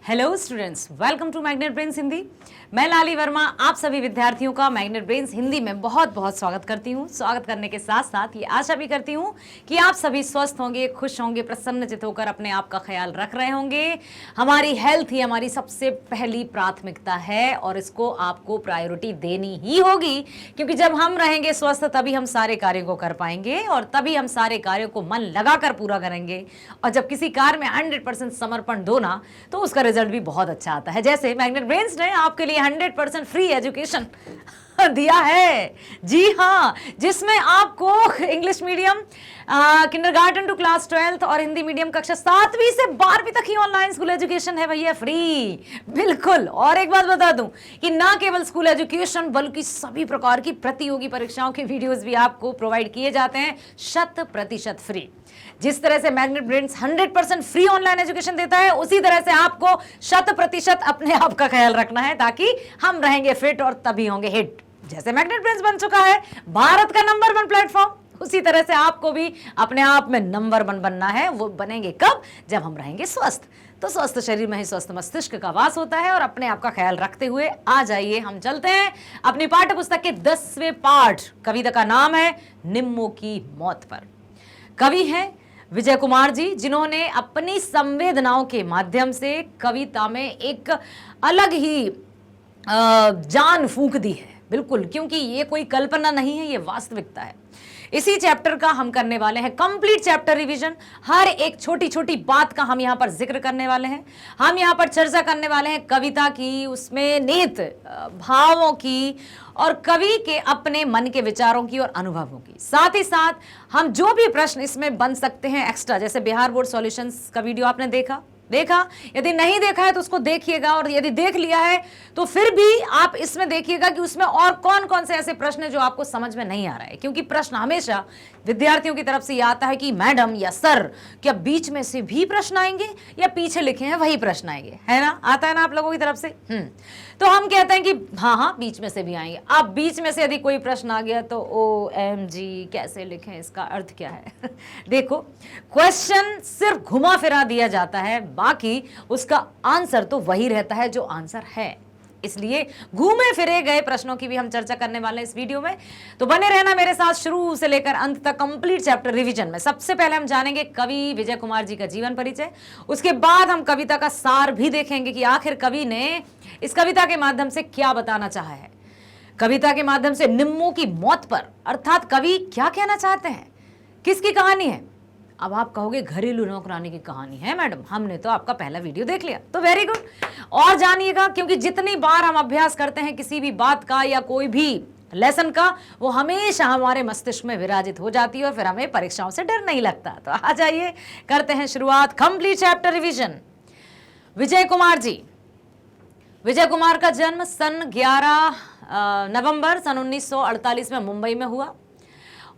Hello students, welcome to Magnet Brains Hindi. मैं लाली वर्मा आप सभी विद्यार्थियों का मैग्नेट ब्रेन्स हिंदी में बहुत बहुत स्वागत करती हूँ। स्वागत करने के साथ साथ ये आशा भी करती हूँ कि आप सभी स्वस्थ होंगे, खुश होंगे, प्रसन्नचित्त होकर अपने आप का ख्याल रख रहे होंगे। हमारी हेल्थ ही हमारी सबसे पहली प्राथमिकता है और इसको आपको प्रायोरिटी देनी ही होगी, क्योंकि जब हम रहेंगे स्वस्थ तभी हम सारे कार्यों को कर पाएंगे और तभी हम सारे कार्यों को मन लगाकर पूरा करेंगे। और जब किसी कार्य में 100% समर्पण दो ना, तो उसका रिजल्ट भी बहुत अच्छा आता है। जैसे मैग्नेट ब्रेन्स ने आपके लिए 100% फ्री एजुकेशन दिया है, जी हाँ, जिसमें आपको English medium kindergarten to class 12th और हिंदी मीडियम कक्षा 7वीं से 12वीं तक ही ऑनलाइन स्कूल एजुकेशन है भैया, फ्री, बिल्कुल। और एक बात बता दूं कि ना केवल स्कूल एजुकेशन बल्कि सभी प्रकार की प्रतियोगी परीक्षाओं के वीडियोस भी आपको प्रोवाइड किए जाते हैं 100% फ्री। जिस तरह से magnet brains 100% free online education देता है, उसी तरह से आपको 100% अपने आप का ख्याल रखना है, ताकि हम रहेंगे फिट और तभी होंगे हिट। जैसे मैग्नेट ब्रेन्स बन चुका है भारत का नंबर 1 प्लेटफॉर्म, उसी तरह से आपको भी अपने आप में नंबर 1 बनना है। वो बनेंगे कब? जब हम रहेंगे स्वस्थ। तो स्वस्थ शरीर में ही स्वस्थ मस्तिष्क का वास होता है। और अपने आप का ख्याल रखते हुए आ जाइए, हम चलते हैं अपनी पाठ्य पुस्तक के 10वें पाठ। कविता का नाम है निम्मों की मौत पर। कवि हैं विजय कुमार जी, जिन्होंने अपनी संवेदनाओं के माध्यम से कविता में एक अलग ही जान फूंक दी है, बिल्कुल, क्योंकि ये कोई कल्पना नहीं है, ये वास्तविकता है। इसी चैप्टर का हम करने वाले हैं कंप्लीट चैप्टर रिवीजन। हर एक छोटी छोटी बात का हम यहाँ पर जिक्र करने वाले हैं। हम यहाँ पर चर्चा करने वाले हैं कविता की, उसमें निहित भावों की और कवि के अपने मन के विचारों की और अनुभवों की। साथ ही साथ हम जो भी प्रश्न इसमें बन सकते हैं एक्स्ट्रा, जैसे बिहार बोर्ड सॉल्यूशंस का वीडियो आपने देखा, यदि नहीं देखा है तो उसको देखिएगा, और यदि देख लिया है तो फिर भी आप इसमें देखिएगा कि उसमें और कौन कौन से ऐसे प्रश्न हैं जो आपको समझ में नहीं आ रहा है। क्योंकि प्रश्न हमेशा विद्यार्थियों की तरफ से ये आता है कि मैडम या सर, क्या बीच में से भी प्रश्न आएंगे या पीछे लिखे हैं वही प्रश्न आएंगे, है ना? आता है ना आप लोगों की तरफ से। तो हम कहते हैं कि हाँ, बीच में से भी आएंगे। अब बीच में से यदि कोई प्रश्न आ गया तो OMG, कैसे लिखें, इसका अर्थ क्या है? देखो, क्वेश्चन सिर्फ घुमा फिरा दिया जाता है, बाकी उसका आंसर तो वही रहता है जो आंसर है। इसलिए घूमे फिरे गए प्रश्नों की भी हम चर्चा करने वाले हैं इस वीडियो में। तो बने रहना मेरे साथ शुरू से लेकर अंत तक कंप्लीट चैप्टर रिवीजन में। सबसे पहले हम जानेंगे कवि विजय कुमार जी का जीवन परिचय। उसके बाद हम कविता का सार भी देखेंगे कि आखिर कवि ने इस कविता के माध्यम से क्या बताना चाहा है। कविता के माध्यम से निम्मों की मौत पर, अर्थात कवि क्या कहना चाहते हैं, किसकी कहानी है? अब आप कहोगे घरेलू नौकरानी की कहानी है मैडम, हमने तो आपका पहला वीडियो देख लिया, तो वेरी गुड। और जानिएगा, क्योंकि जितनी बार हम अभ्यास करते हैं किसी भी बात का या कोई भी लेसन का, वो हमेशा हमारे मस्तिष्क में विराजित हो जाती है और फिर हमें परीक्षाओं से डर नहीं लगता। तो आ जाइए, करते हैं शुरुआत complete chapter revision. Vijay Kumar ji, Vijay Kumar का जन्म सन 11 नवंबर सन 1948 में मुंबई में हुआ।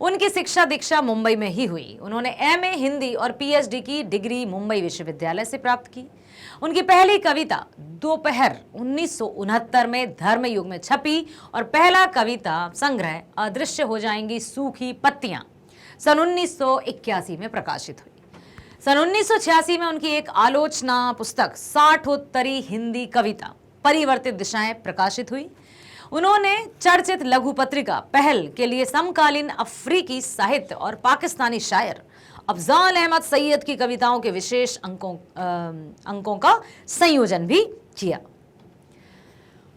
उनकी शिक्षा दीक्षा मुंबई में ही हुई। उन्होंने MA हिंदी और PhD की डिग्री मुंबई विश्वविद्यालय से प्राप्त की। उनकी पहली कविता दोपहर 1969 में धर्मयुग में छपी और पहला कविता संग्रह अदृश्य हो जाएंगी सूखी पत्तियां सन 1981 में प्रकाशित हुई। सन 1986 में उनकी एक आलोचना पुस्तक 60 हिंदी कविता परिवर्तित दिशाएं प्रकाशित हुई। उन्होंने चर्चित लघु पत्रिका पहल के लिए समकालीन अफ्रीकी साहित्य और पाकिस्तानी शायर अफजाल अहमद सैयद की कविताओं के विशेष अंकों का संयोजन भी किया।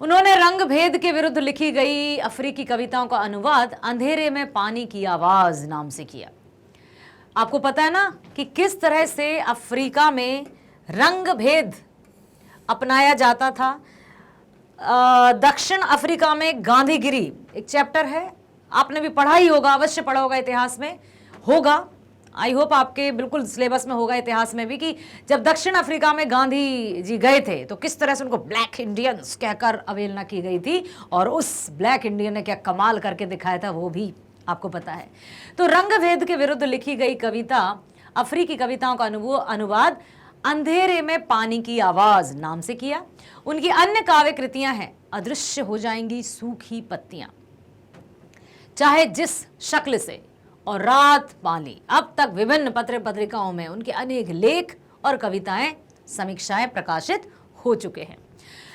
उन्होंने रंग भेद के विरुद्ध लिखी गई अफ्रीकी कविताओं का अनुवाद अंधेरे में पानी की आवाज नाम से किया। आपको पता है ना कि किस तरह से अफ्रीका में रंग भेद अपनाया जाता था। दक्षिण अफ्रीका में गांधीगिरी एक चैप्टर है, आपने भी पढ़ा ही होगा, अवश्य पढ़ा होगा, इतिहास में होगा, आई होप आपके बिल्कुल सिलेबस में होगा इतिहास में भी, कि जब दक्षिण अफ्रीका में गांधी जी गए थे तो किस तरह से उनको ब्लैक इंडियंस कहकर अवहेलना की गई थी, और उस ब्लैक इंडियन ने क्या कमाल करके दिखाया था वो भी आपको पता है। तो रंग भेद के विरुद्ध लिखी गई कविता अफ्रीकी कविताओं का अनुवाद अंधेरे में पानी की आवाज नाम से किया। उनकी अन्य काव्य कृतियां हैं अदृश्य हो जाएंगी सूखी पत्तियां, चाहे जिस शक्ल से, और रात पाली। अब तक विभिन्न पत्र पत्रिकाओं में उनके अनेक लेख और कविताएं, समीक्षाएं प्रकाशित हो चुके हैं।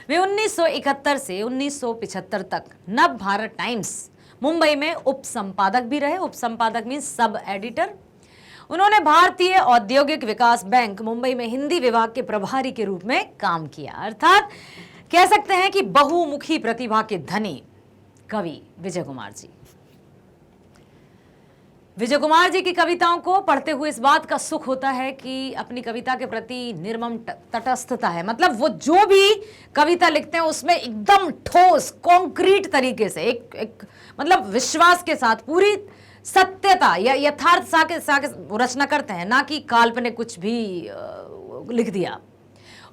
वे 1971 से 1975 तक नव भारत टाइम्स मुंबई में उप संपादक भी रहे। उप संपादक मीन सब एडिटर। उन्होंने भारतीय औद्योगिक विकास बैंक मुंबई में हिंदी विभाग के प्रभारी के रूप में काम किया। अर्थात कह सकते हैं कि बहुमुखी प्रतिभा के धनी कवि विजय कुमार जी। विजय कुमार जी की कविताओं को पढ़ते हुए इस बात का सुख होता है कि अपनी कविता के प्रति निर्मम तटस्थता है। मतलब वो जो भी कविता लिखते हैं उसमें एकदम ठोस कॉन्क्रीट तरीके से एक मतलब विश्वास के साथ पूरी सत्यता या यथार्थ साके रचना करते हैं, ना कि काल्पनिक कुछ भी लिख दिया।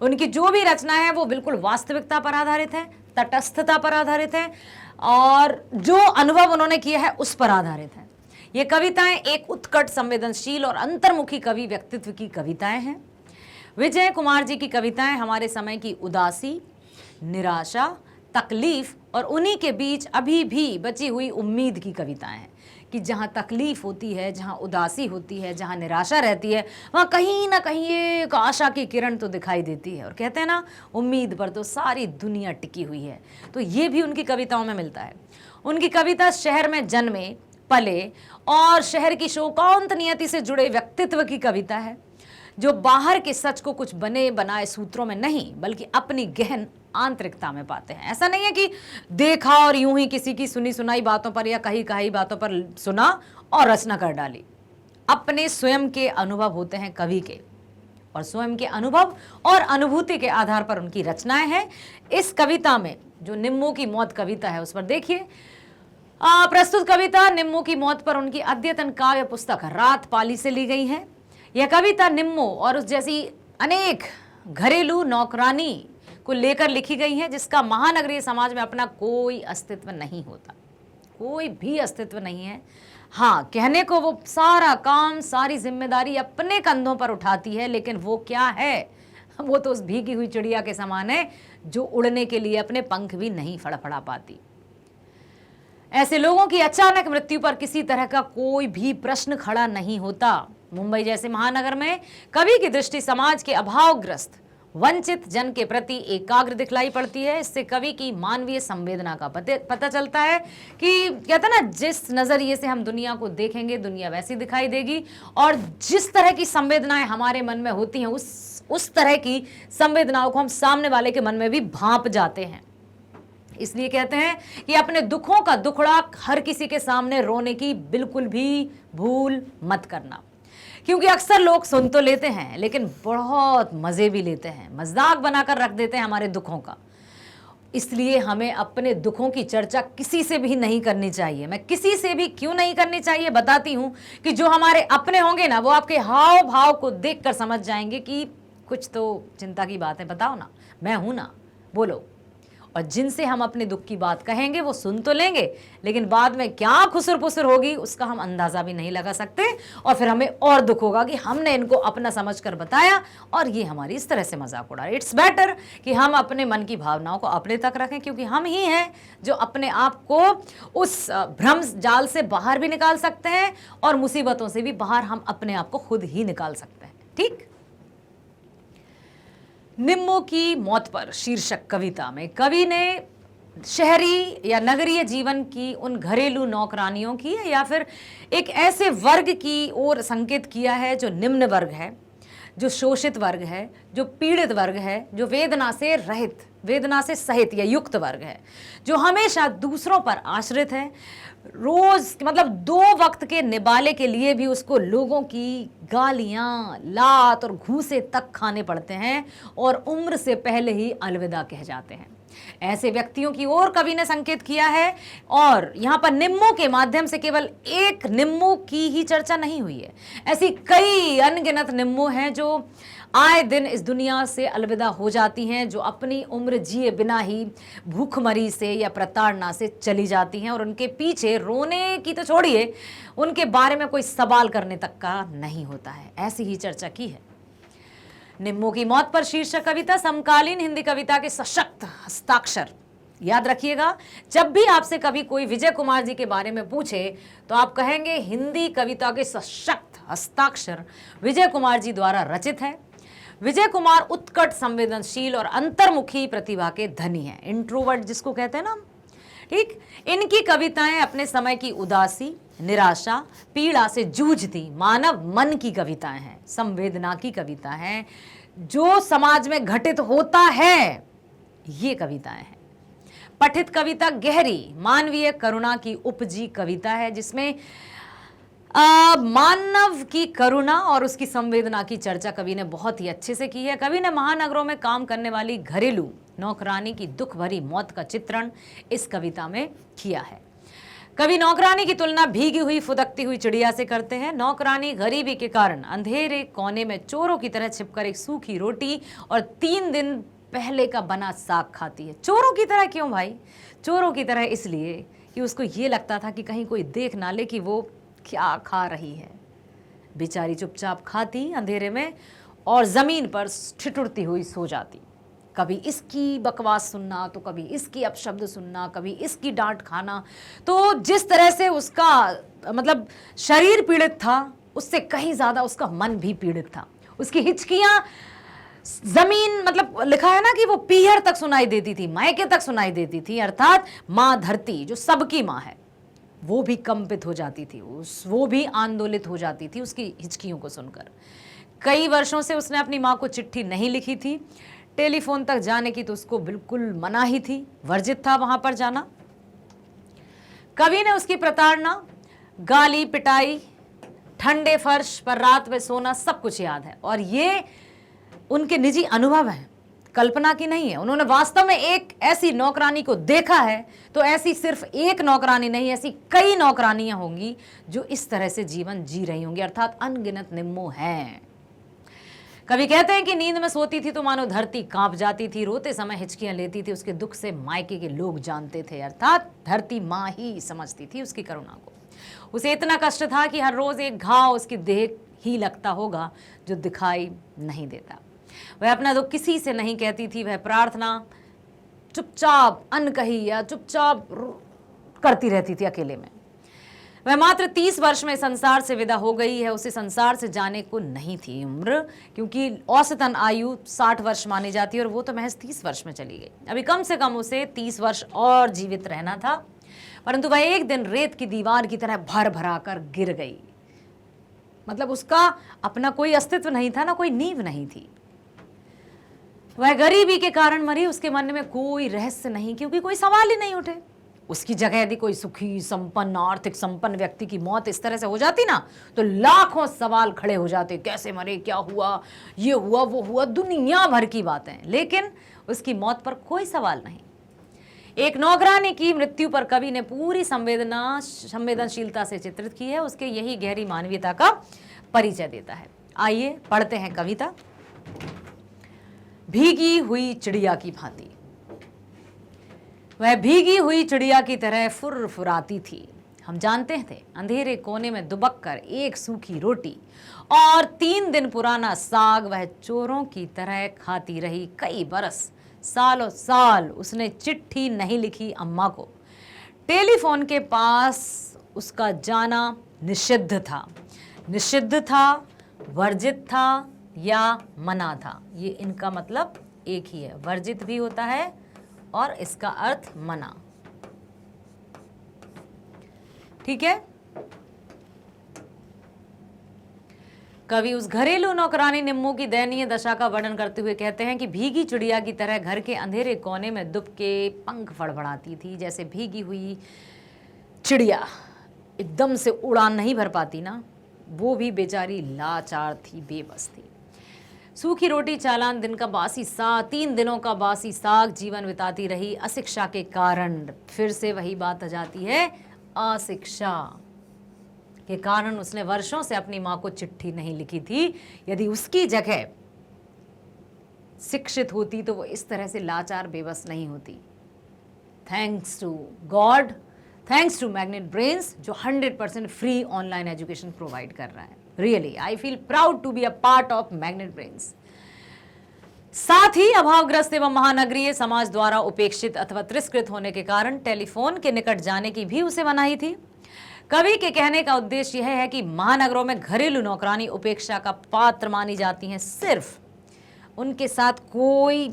उनकी जो भी रचना है वो बिल्कुल वास्तविकता पर आधारित है, तटस्थता पर आधारित है और जो अनुभव उन्होंने किया है उस पर आधारित है। ये कविताएं एक उत्कट संवेदनशील और अंतर्मुखी कवि व्यक्तित्व की कविताएं हैं। विजय कुमार जी की कविताएं हमारे समय की उदासी, निराशा, तकलीफ और उन्हीं के बीच अभी भी बची हुई उम्मीद की कविताएं हैं कि जहां तकलीफ होती है, जहां उदासी होती है, जहां निराशा रहती है, वहां कहीं ना कहीं एक आशा की किरण तो दिखाई देती है। और कहते हैं ना, उम्मीद पर तो सारी दुनिया टिकी हुई है। तो ये भी उनकी कविताओं में मिलता है। उनकी कविता शहर में जन्मे पले और शहर की शोकांत नियति से जुड़े व्यक्तित्व की कविता है, जो बाहर के सच को कुछ बने बनाए सूत्रों में नहीं बल्कि अपनी गहन आंतरिकता में पाते हैं। ऐसा नहीं है कि देखा और यूं ही किसी की सुनी सुनाई बातों पर या कही कही बातों पर सुना और रचना कर डाली। अपने स्वयं के अनुभव होते हैं कवि के, और स्वयं के अनुभव और अनुभूति के आधार पर उनकी रचनाएं हैं। इस कविता में जो निम्मो की मौत कविता है उस पर देखिए। प्रस्तुत कविता निम्मो की मौत पर उनकी अद्यतन काव्य पुस्तक रात पाली से ली गई है। यह कविता निम्मो और उस जैसी अनेक घरेलू नौकरानी को लेकर लिखी गई है, जिसका महानगरीय समाज में अपना कोई अस्तित्व नहीं होता, कोई भी अस्तित्व नहीं है। हाँ, कहने को वो सारा काम सारी जिम्मेदारी अपने कंधों पर उठाती है, लेकिन वो क्या है, वो तो उस भीगी हुई चिड़िया के समान है जो उड़ने के लिए अपने पंख भी नहीं फड़फड़ा पाती। ऐसे लोगों की अचानक मृत्यु पर किसी तरह का कोई भी प्रश्न खड़ा नहीं होता। मुंबई जैसे महानगर में कवि की दृष्टि समाज के अभावग्रस्त वंचित जन के प्रति एकाग्र दिखलाई पड़ती है। इससे कवि की मानवीय संवेदना का पता चलता है कि कहते हैं ना, जिस नजरिए से हम दुनिया को देखेंगे दुनिया वैसी दिखाई देगी, और जिस तरह की संवेदनाएं हमारे मन में होती हैं उस तरह की संवेदनाओं को हम सामने वाले के मन में भी भांप जाते हैं। इसलिए कहते हैं कि अपने दुखों का दुखड़ा हर किसी के सामने रोने की बिल्कुल भी भूल मत करना, क्योंकि अक्सर लोग सुन तो लेते हैं लेकिन बहुत मजे भी लेते हैं, मजाक बनाकर रख देते हैं हमारे दुखों का। इसलिए हमें अपने दुखों की चर्चा किसी से भी नहीं करनी चाहिए। मैं किसी से भी क्यों नहीं करनी चाहिए बताती हूं कि जो हमारे अपने होंगे ना, वो आपके हाव भाव को देखकर समझ जाएंगे कि कुछ तो चिंता की बात है, बताओ ना, मैं हूं ना, बोलो। और जिनसे हम अपने दुख की बात कहेंगे वो सुन तो लेंगे, लेकिन बाद में क्या खुसर पुसर होगी उसका हम अंदाजा भी नहीं लगा सकते, और फिर हमें और दुख होगा कि हमने इनको अपना समझकर बताया और ये हमारी इस तरह से मजाक उड़ा। इट्स बेटर कि हम अपने मन की भावनाओं को अपने तक रखें, क्योंकि हम ही हैं जो अपने आप को उस भ्रम जाल से बाहर भी निकाल सकते हैं और मुसीबतों से भी बाहर हम अपने आप को खुद ही निकाल सकते हैं। ठीक। निम्मो की मौत पर शीर्षक कविता में कवि ने शहरी या नगरीय जीवन की उन घरेलू नौकरानियों की या फिर एक ऐसे वर्ग की ओर संकेत किया है जो निम्न वर्ग है, जो शोषित वर्ग है, जो पीड़ित वर्ग है, जो वेदना से रहित, वेदना से सहित या युक्त वर्ग है, जो हमेशा दूसरों पर आश्रित है। रोज मतलब 2 वक्त के निबाले के लिए भी उसको लोगों की गालियां, लात और घूसे तक खाने पड़ते हैं और उम्र से पहले ही अलविदा कह जाते हैं। ऐसे व्यक्तियों की ओर कवि ने संकेत किया है। और यहाँ पर निम्मो के माध्यम से केवल एक निम्मो की ही चर्चा नहीं हुई है, ऐसी कई अनगिनत निम्मो हैं जो आए दिन इस दुनिया से अलविदा हो जाती हैं, जो अपनी उम्र जिए बिना ही भूखमरी से या प्रताड़ना से चली जाती हैं, और उनके पीछे रोने की तो छोड़िए, उनके बारे में कोई सवाल करने तक का नहीं होता है। ऐसी ही चर्चा की है। निम्मो की मौत पर शीर्षक कविता समकालीन हिंदी कविता के सशक्त हस्ताक्षर। याद रखिएगा, जब भी आपसे कभी कोई विजय कुमार जी के बारे में पूछे तो आप कहेंगे हिंदी कविता के सशक्त हस्ताक्षर विजय कुमार जी द्वारा रचित है। विजय कुमार उत्कट संवेदनशील और अंतर्मुखी प्रतिभा के धनी हैं, इंट्रोवर्ट जिसको कहते हैं ना, ठीक। इनकी कविताएं अपने समय की उदासी, निराशा, पीड़ा से जूझती मानव मन की कविताएं हैं, संवेदना की कविता हैं, जो समाज में घटित होता है ये कविताएं हैं। पठित कविता गहरी मानवीय करुणा की उपजी कविता है, जिसमें मानव की करुणा और उसकी संवेदना की चर्चा कवि ने बहुत ही अच्छे से की है। कवि ने महानगरों में काम करने वाली घरेलू नौकरानी की दुख भरी मौत का चित्रण इस कविता में किया है। कवि नौकरानी की तुलना भीगी हुई फुदकती हुई चिड़िया से करते हैं। नौकरानी गरीबी के कारण अंधेरे कोने में चोरों की तरह छिपकर एक सूखी रोटी और 3 दिन पहले का बना साग खाती है। चोरों की तरह क्यों भाई? चोरों की तरह इसलिए कि उसको ये लगता था कि कहीं कोई देख ना ले कि वो क्या खा रही है। बेचारी चुपचाप खाती अंधेरे में और जमीन पर ठिठुरती हुई सो जाती। कभी इसकी बकवास सुनना, तो कभी इसकी अपशब्द सुनना, कभी इसकी डांट खाना। तो जिस तरह से उसका मतलब शरीर पीड़ित था, उससे कहीं ज्यादा उसका मन भी पीड़ित था। उसकी हिचकियां जमीन, मतलब लिखा है ना कि वो पीहर तक सुनाई देती थी, मायके तक सुनाई देती थी। अर्थात माँ धरती जो सबकी माँ है वो भी कंपित हो जाती थी, वो भी आंदोलित हो जाती थी उसकी हिचकियों को सुनकर। कई वर्षों से उसने अपनी माँ को चिट्ठी नहीं लिखी थी। टेलीफोन तक जाने की तो उसको बिल्कुल मनाही थी, वर्जित था वहां पर जाना। कवि ने उसकी प्रताड़ना, गाली पिटाई, ठंडे फर्श पर रात में सोना सब कुछ याद है, और ये उनके निजी अनुभव हैं, कल्पना की नहीं है। उन्होंने वास्तव में एक ऐसी नौकरानी को देखा है, तो ऐसी सिर्फ एक नौकरानी नहीं, ऐसी कई नौकरानियां होंगी जो इस तरह से जीवन जी रही होंगी, अर्थात अनगिनत निम्मो हैं। कवि कहते हैं कि नींद में सोती थी तो मानो धरती कांप जाती थी, रोते समय हिचकियां लेती थी, उसके दुख से मायके के लोग जानते थे, अर्थात धरती माँ ही समझती थी उसकी करुणा को। उसे इतना कष्ट था कि हर रोज एक घाव उसकी देह ही लगता होगा जो दिखाई नहीं देता। वह अपना दुख किसी से नहीं कहती थी, वह प्रार्थना चुपचाप अनकही या चुपचाप करती रहती थी अकेले में। वह मात्र 30 वर्ष में संसार से विदा हो गई है। उसे संसार से जाने को नहीं थी उम्र, क्योंकि औसतन आयु 60 वर्ष मानी जाती है और वो तो महज 30 वर्ष में चली गई। अभी कम से कम उसे 30 वर्ष और जीवित रहना था, परंतु वह एक दिन रेत की दीवार की तरह भर भरा कर गिर गई। मतलब उसका अपना कोई अस्तित्व नहीं था, ना कोई नींव नहीं थी। वह गरीबी के कारण मरी, उसके मन में कोई रहस्य नहीं, क्योंकि कोई सवाल ही नहीं उठे। उसकी जगह यदि कोई सुखी संपन्न आर्थिक संपन्न व्यक्ति की मौत इस तरह से हो जाती ना, तो लाखों सवाल खड़े हो जाते, कैसे मरे, क्या हुआ, ये हुआ, वो हुआ, दुनिया भर की बातें। लेकिन उसकी मौत पर कोई सवाल नहीं। एक नौकरानी की मृत्यु पर कवि ने पूरी संवेदनशीलता से चित्रित की है, उसके यही गहरी मानवीयता का परिचय देता है। आइए पढ़ते हैं कविता। भीगी हुई चिड़िया की भांति। वह भीगी हुई चिड़िया की तरह फुरफुराती थी। हम जानते थे अंधेरे कोने में दुबक कर एक सूखी रोटी और 3 दिन पुराना साग वह चोरों की तरह खाती रही। कई बरस, सालों साल उसने चिट्ठी नहीं लिखी अम्मा को। टेलीफोन के पास उसका जाना निषिद्ध था। निषिद्ध था, वर्जित था या मना था, ये इनका मतलब एक ही है। वर्जित भी होता है और इसका अर्थ मना। ठीक है। कवि उस घरेलू नौकरानी निम्मो की दयनीय दशा का वर्णन करते हुए कहते हैं कि भीगी चिड़िया की तरह घर के अंधेरे कोने में दुब के पंख फड़फड़ाती थी। जैसे भीगी हुई चिड़िया एकदम से उड़ान नहीं भर पाती ना, वो भी बेचारी लाचार थी, बेबस थी। सूखी रोटी, चालान, दिन का बासी साग, 3 दिनों का बासी साग जीवन बिताती रही। अशिक्षा के कारण, फिर से वही बात आ जाती है, अशिक्षा के कारण उसने वर्षों से अपनी माँ को चिट्ठी नहीं लिखी थी। यदि उसकी जगह शिक्षित होती तो वो इस तरह से लाचार बेबस नहीं होती। Thanks to God, thanks to Magnet Brains जो 100% फ्री ऑनलाइन एजुकेशन प्रोवाइड कर रहा है। Really I feel proud to be a part of Magnet Brains. साथ ही अभावग्रस्त एवं महानगरीय समाज द्वारा उपेक्षित अथवा तिरस्कृत होने के कारण टेलीफोन के निकट जाने की भी उसे मनाही थी। कवि के कहने का उद्देश्य यह है कि महानगरों में घरेलू नौकरानी उपेक्षा का पात्र मानी जाती हैं सिर्फ उनके साथ कोई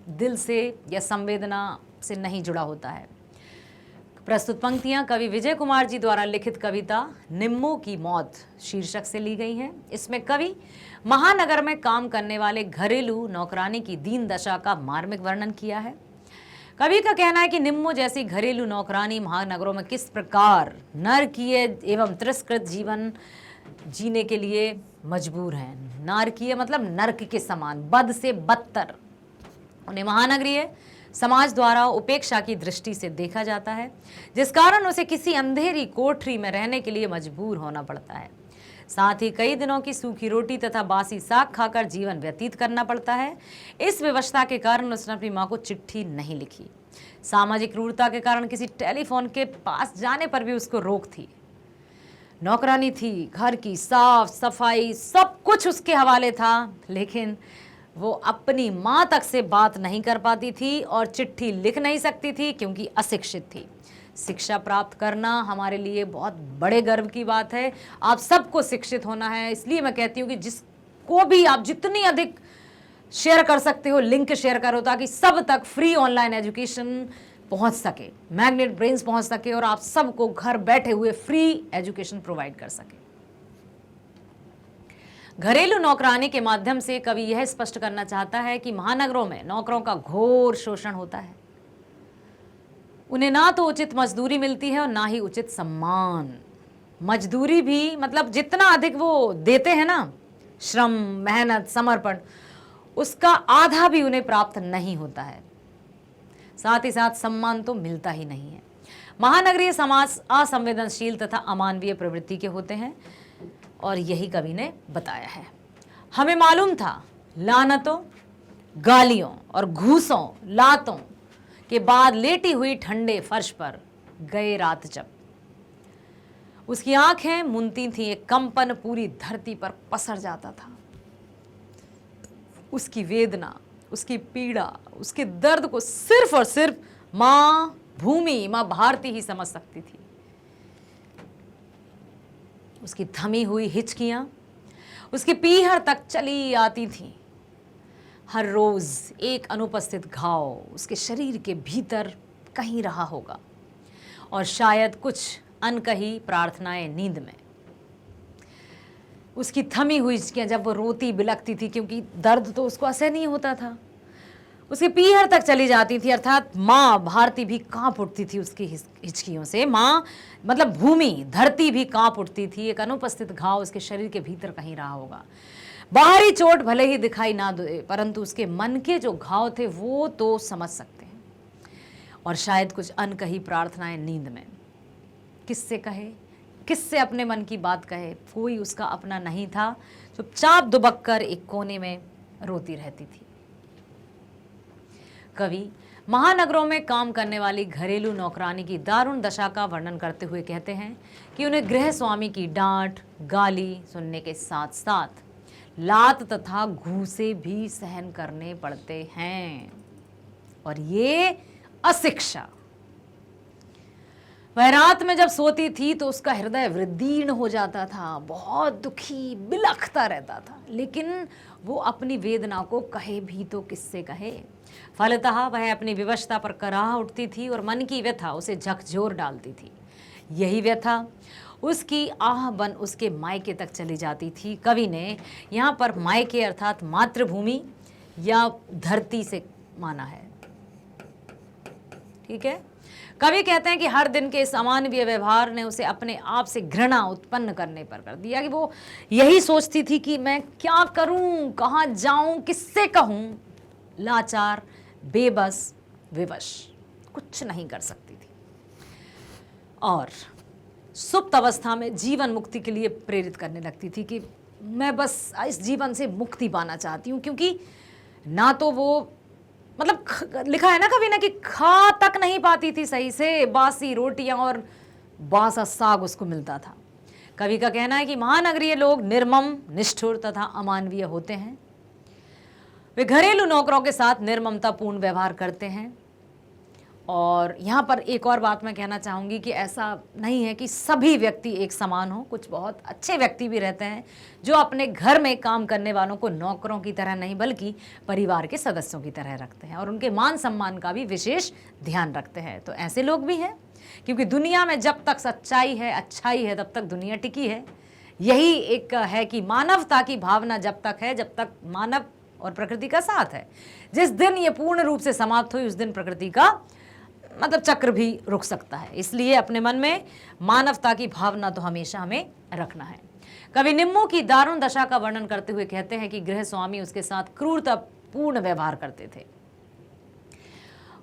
दिल से या संवेदना से नहीं जुड़ा होता है। प्रस्तुत पंक्तियां कवि विजय कुमार जी द्वारा लिखित कविता निम्मो की मौत शीर्षक से ली गई हैं। इसमें कवि महानगर में काम करने वाले घरेलू नौकरानी की दीन दशा का मार्मिक वर्णन किया है। कवि का कहना है कि निम्मो जैसी घरेलू नौकरानी महानगरों में किस प्रकार नारकीय एवं तिरस्कृत जीवन जीने के लिए मजबूर हैं। नारकीय मतलब नर्क के समान, बद से बदतर। उन्हें महानगरीय समाज द्वारा उपेक्षा की दृष्टि से देखा जाता है, जिस कारण उसे किसी अंधेरी कोठरी में रहने के लिए मजबूर होना पड़ता है। साथ ही कई दिनों की सूखी रोटी तथा बासी साग खाकर जीवन व्यतीत करना पड़ता है। इस व्यवस्था के कारण उसने अपनी मां को चिट्ठी नहीं लिखी। सामाजिक क्रूरता के कारण किसी टेलीफोन के पास जाने पर भी उसको रोक थी। नौकरानी थी, घर की साफ सफाई सब कुछ उसके हवाले था, लेकिन वो अपनी मां तक से बात नहीं कर पाती थी और चिट्ठी लिख नहीं सकती थी क्योंकि अशिक्षित थी। शिक्षा प्राप्त करना हमारे लिए बहुत बड़े गर्व की बात है। आप सबको शिक्षित होना है, इसलिए मैं कहती हूँ कि जिसको भी आप जितनी अधिक शेयर कर सकते हो लिंक शेयर करो, ताकि सब तक फ्री ऑनलाइन एजुकेशन पहुंच सके, मैग्नेट ब्रेन्स पहुंच सके और आप सबको घर बैठे हुए फ्री एजुकेशन प्रोवाइड कर सके। घरेलू नौकरानी के माध्यम से कवि यह स्पष्ट करना चाहता है कि महानगरों में नौकरों का घोर शोषण होता है। उन्हें ना तो उचित मजदूरी मिलती है और ना ही उचित सम्मान। मजदूरी भी मतलब जितना अधिक वो देते हैं ना, श्रम, मेहनत, समर्पण, उसका आधा भी उन्हें प्राप्त नहीं होता है। साथ ही साथ सम्मान तो मिलता ही नहीं है। महानगरीय समाज असंवेदनशील तथा अमानवीय प्रवृत्ति के होते हैं और यही कवि ने बताया है। हमें मालूम था लानतों, गालियों और घूसों, लातों के बाद लेटी हुई ठंडे फर्श पर गए रात जब। उसकी आंखें मुनती थीं, एक कंपन पूरी धरती पर पसर जाता था। उसकी वेदना, उसकी पीड़ा, उसके दर्द को सिर्फ और सिर्फ माँ भूमि, माँ भारती ही समझ सकती थी। उसकी थमी हुई हिचकियां उसकी पीहर तक चली आती थीं। हर रोज एक अनुपस्थित घाव उसके शरीर के भीतर कहीं रहा होगा और शायद कुछ अनकही प्रार्थनाएं नींद में। उसकी थमी हुई हिचकियां जब वो रोती बिलखती थी, क्योंकि दर्द तो उसको असह नहीं होता था, उसके पीहर तक चली जाती थी, अर्थात माँ भारती भी कांप उठती थी उसकी हिचकियों से। माँ मतलब भूमि, धरती भी कांप उठती थी। एक अनुपस्थित घाव उसके शरीर के भीतर कहीं रहा होगा। बाहरी चोट भले ही दिखाई ना दे, परंतु उसके मन के जो घाव थे वो तो समझ सकते हैं। और शायद कुछ अनकही प्रार्थनाएं नींद में। किससे कहे, किससे अपने मन की बात कहे, कोई उसका अपना नहीं था। चुपचाप दुबक कर एक कोने में रोती रहती थी। कवि महानगरों में काम करने वाली घरेलू नौकरानी की दारुण दशा का वर्णन करते हुए कहते हैं कि उन्हें गृह स्वामी की डांट, गाली सुनने के साथ साथ लात तथा घूसे भी सहन करने पड़ते हैं। और ये अशिक्षा। वह रात में जब सोती थी तो उसका हृदय विदीर्ण हो जाता था, बहुत दुखी बिलखता रहता था, लेकिन वो अपनी वेदना को कहे भी तो किससे कहे। फलतः वह अपनी विवशता पर कराह उठती थी और मन की व्यथा उसे झकझोर डालती थी। यही व्यथा उसकी आह बन उसके मायके तक चली जाती थी। कवि ने यहाँ पर मायके अर्थात मातृभूमि या धरती से माना है। ठीक है। कवि कहते हैं कि हर दिन के इस अमानवीय व्यवहार ने उसे अपने आप से घृणा उत्पन्न करने पर कर दिया कि वो यही सोचती थी कि मैं क्या करूं, कहाँ जाऊं, किससे कहूं। लाचार, बेबस, विवश, कुछ नहीं कर सकती थी और सुप्त अवस्था में जीवन मुक्ति के लिए प्रेरित करने लगती थी कि मैं बस इस जीवन से मुक्ति पाना चाहती हूँ। क्योंकि ना तो वो मतलब लिखा है ना कवि ने कि खा तक नहीं पाती थी सही से, बासी रोटियां और बासा साग उसको मिलता था। कवि का कहना है कि महानगरीय लोग निर्मम, निष्ठुर तथा अमानवीय होते हैं। वे घरेलू नौकरों के साथ निर्ममतापूर्ण व्यवहार करते हैं और यहाँ पर एक और बात मैं कहना चाहूँगी कि ऐसा नहीं है कि सभी व्यक्ति एक समान हो। कुछ बहुत अच्छे व्यक्ति भी रहते हैं जो अपने घर में काम करने वालों को नौकरों की तरह नहीं बल्कि परिवार के सदस्यों की तरह रखते हैं और उनके मान सम्मान का भी विशेष ध्यान रखते हैं। तो ऐसे लोग भी हैं, क्योंकि दुनिया में जब तक सच्चाई है, अच्छाई है, तब तक दुनिया टिकी है। यही एक है कि मानवता की भावना जब तक है, जब तक मानव और प्रकृति का साथ है। जिस दिन ये पूर्ण रूप से समाप्त हुई उस दिन प्रकृति का मतलब चक्र भी रुक सकता है। इसलिए अपने मन में मानवता की भावना तो हमेशा हमें रखना है। कवि निम्मो की दारुण दशा का वर्णन करते हुए कहते हैं कि गृह स्वामी उसके साथ क्रूरतापूर्ण व्यवहार करते थे।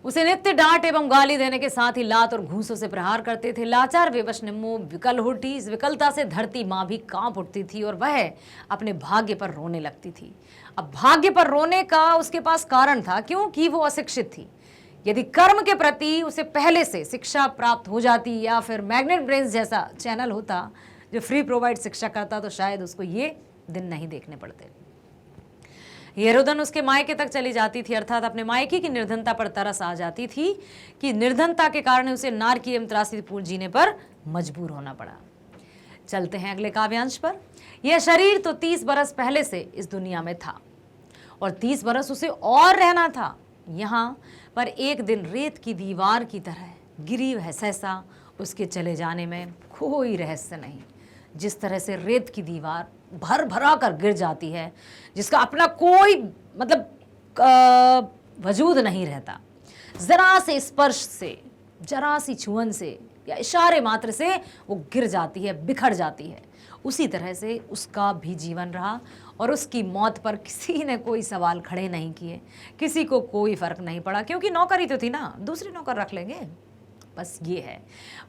उसे नित्य डांट एवं गाली देने के साथ ही लात और घूंसों से प्रहार करते थे। लाचार विवश निम्मो विकल उठी। इस विकलता से धरती माँ भी कांप उठती थी और वह अपने भाग्य पर रोने लगती थी। अब भाग्य पर रोने का उसके पास कारण था, क्योंकि वो अशिक्षित थी। यदि कर्म के प्रति उसे पहले से शिक्षा प्राप्त हो जाती या फिर मैग्नेट ब्रेन्स जैसा चैनल होता जो फ्री प्रोवाइड शिक्षा करता, तो शायद उसको ये दिन नहीं देखने पड़ते। ये रुदन उसके मायके तक चली जाती थी, अर्थात अपने मायके की निर्धनता पर तरस आ जाती थी कि निर्धनता के कारण उसे नारकीय एवं त्रासदीपूर्ण जीने पर मजबूर होना पड़ा। चलते हैं अगले काव्यांश पर। यह शरीर तो 30 बरस पहले से इस दुनिया में था और 30 बरस उसे और रहना था यहाँ पर। एक दिन रेत की दीवार की तरह गिरी वह सहसा, उसके चले जाने में कोई रहस्य नहीं। जिस तरह से रेत की दीवार भर भरा कर गिर जाती है, जिसका अपना कोई मतलब वजूद नहीं रहता, जरा से स्पर्श से, जरा सी छुअन से या इशारे मात्र से वो गिर जाती है, बिखर जाती है। उसी तरह से उसका भी जीवन रहा और उसकी मौत पर किसी ने कोई सवाल खड़े नहीं किए, किसी को कोई फर्क नहीं पड़ा, क्योंकि नौकरी तो थी ना, दूसरी नौकर रख लेंगे। बस ये है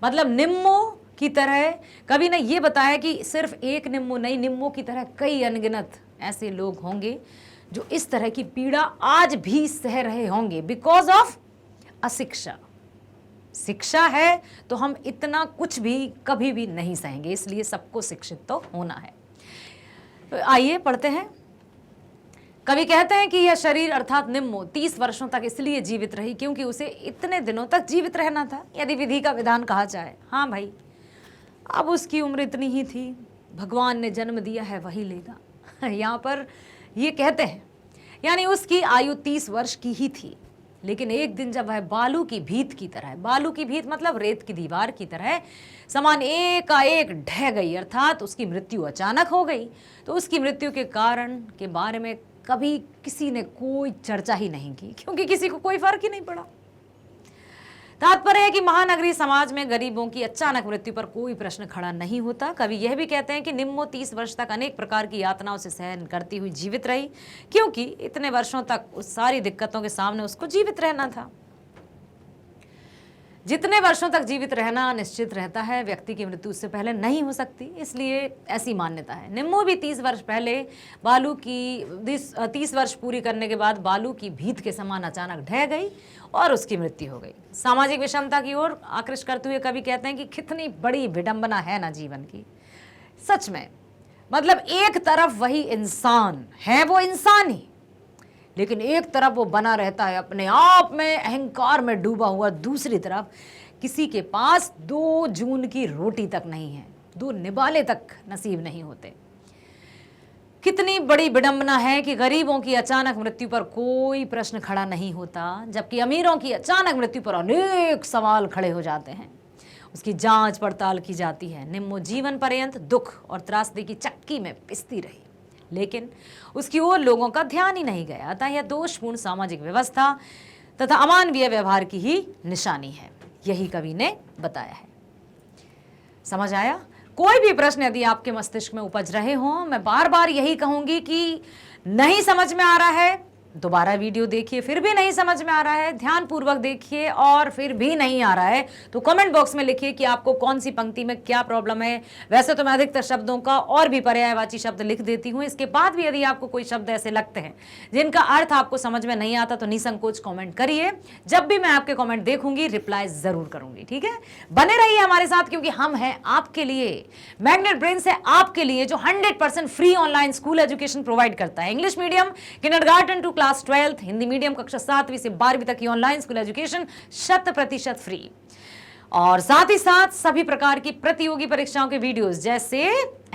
मतलब निम्मो की तरह कवि ने ये बताया कि सिर्फ एक निम्मो नहीं, निम्मो की तरह कई अनगिनत ऐसे लोग होंगे जो इस तरह की पीड़ा आज भी सह रहे होंगे बिकॉज ऑफ अशिक्षा। शिक्षा है तो हम इतना कुछ भी कभी भी नहीं सहेंगे, इसलिए सबको शिक्षित तो होना है। तो आइए पढ़ते हैं। कवि कहते हैं कि यह शरीर अर्थात निम्मो 30 वर्षों तक इसलिए जीवित रही क्योंकि उसे इतने दिनों तक जीवित रहना था, यदि विधि का विधान कहा जाए। हाँ भाई, अब उसकी उम्र इतनी ही थी, भगवान ने जन्म दिया है वही लेगा। यहाँ पर ये कहते हैं यानी उसकी आयु 30 वर्ष की ही थी, लेकिन एक दिन जब वह बालू की भीत की तरह, बालू की भीत मतलब रेत की दीवार की तरह समान एकाएक ढह गई, अर्थात उसकी मृत्यु अचानक हो गई, तो उसकी मृत्यु के कारण के बारे में कभी किसी ने कोई चर्चा ही नहीं की, क्योंकि किसी को कोई फर्क ही नहीं पड़ा। तात्पर्य है कि महानगरीय समाज में गरीबों की अचानक मृत्यु पर कोई प्रश्न खड़ा नहीं होता। कवि यह भी कहते हैं कि निम्मो 30 वर्ष तक अनेक प्रकार की यातनाओं से सहन करती हुई जीवित रही, क्योंकि इतने वर्षों तक उस सारी दिक्कतों के सामने उसको जीवित रहना था। जितने वर्षों तक जीवित रहना निश्चित रहता है, व्यक्ति की मृत्यु उससे पहले नहीं हो सकती, इसलिए ऐसी मान्यता है। निम्मो भी 30 वर्ष पहले बालू की 30 वर्ष पूरी करने के बाद बालू की भीत के समान अचानक ढह गई और उसकी मृत्यु हो गई। सामाजिक विषमता की ओर आकृष्ट करते हुए कवि कहते हैं कि कितनी बड़ी विडंबना है ना जीवन की। सच में मतलब एक तरफ वही इंसान है, वो इंसान ही, लेकिन एक तरफ वो बना रहता है अपने आप में अहंकार में डूबा हुआ, दूसरी तरफ किसी के पास 2 जून की रोटी तक नहीं है, 2 निवाले तक नसीब नहीं होते। कितनी बड़ी विडंबना है कि गरीबों की अचानक मृत्यु पर कोई प्रश्न खड़ा नहीं होता, जबकि अमीरों की अचानक मृत्यु पर अनेक सवाल खड़े हो जाते हैं, उसकी जांच पड़ताल की जाती है। निम्मो जीवन पर्यंत दुख और त्रासदी की चक्की में पिसती रही, लेकिन उसकी ओर लोगों का ध्यान ही नहीं गया। अतः यह दोषपूर्ण सामाजिक व्यवस्था तथा अमानवीय व्यवहार की ही निशानी है, यही कवि ने बताया है। समझ आया? कोई भी प्रश्न यदि आपके मस्तिष्क में उपज रहे हों, मैं बार बार यही कहूंगी कि नहीं समझ में आ रहा है, दोबारा वीडियो देखिए, फिर भी नहीं समझ में आ रहा है ध्यान पूर्वक देखिए, और फिर भी नहीं आ रहा है तो कमेंट बॉक्स में लिखिए कि आपको कौन सी पंक्ति में क्या प्रॉब्लम है। वैसे तो मैं अधिकतर शब्दों का और भी पर्यायवाची शब्द लिख देती हूँ, इसके बाद भी यदि आपको कोई शब्द ऐसे लगते हैं जिनका अर्थ आपको समझ में नहीं आता तो निसंकोच कॉमेंट करिए। जब भी मैं आपके कॉमेंट देखूंगी रिप्लाई जरूर करूंगी, ठीक है? बने रहिए हमारे साथ, क्योंकि हम हैं आपके लिए। मैग्नेट ब्रेन्स है आपके लिए जो 100% free online school education provide करता है। English medium, kindergarten to class 12th Hindi medium कक्षा 7वीं से 12वीं तक की ऑनलाइन स्कूल एजुकेशन 100% फ्री। और साथ ही साथ सभी प्रकार की प्रतियोगी परीक्षाओं के वीडियोस जैसे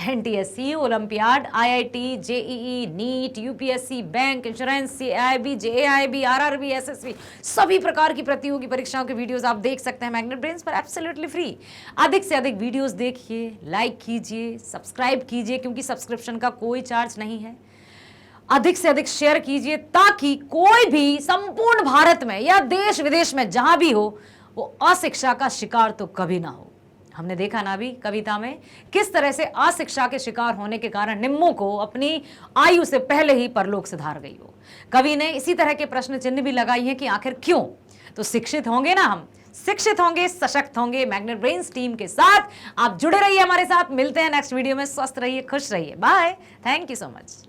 NTSC, olympiad, IIT, JEE, NEET, UPSC, bank, insurance, CIB, JIB, RRB, SSB, सभी प्रकार की प्रतियोगी परीक्षाओं के वीडियोस आप देख सकते हैं मैग्नेट ब्रेन्स पर एब्सोल्युटली फ्री। अधिक से अधिक वीडियोस देखिए, लाइक कीजिए, सब्सक्राइब कीजिए क्योंकि सब्सक्रिप्शन का कोई चार्ज नहीं है। अधिक से अधिक शेयर कीजिए ताकि कोई भी संपूर्ण भारत में या देश विदेश में जहां भी हो वो अशिक्षा का शिकार तो कभी ना हो। हमने देखा ना अभी कविता में किस तरह से अशिक्षा के शिकार होने के कारण निम्मों को अपनी आयु से पहले ही परलोक सिधार गई हो। कवि ने इसी तरह के प्रश्न चिन्ह भी लगाई हैं कि आखिर क्यों। तो शिक्षित होंगे ना, हम शिक्षित होंगे, सशक्त होंगे। मैग्नेट ब्रेन्स टीम के साथ आप जुड़े रहिए हमारे साथ। मिलते हैं नेक्स्ट वीडियो में। स्वस्थ रहिए, खुश रहिए। Bye, thank you so much.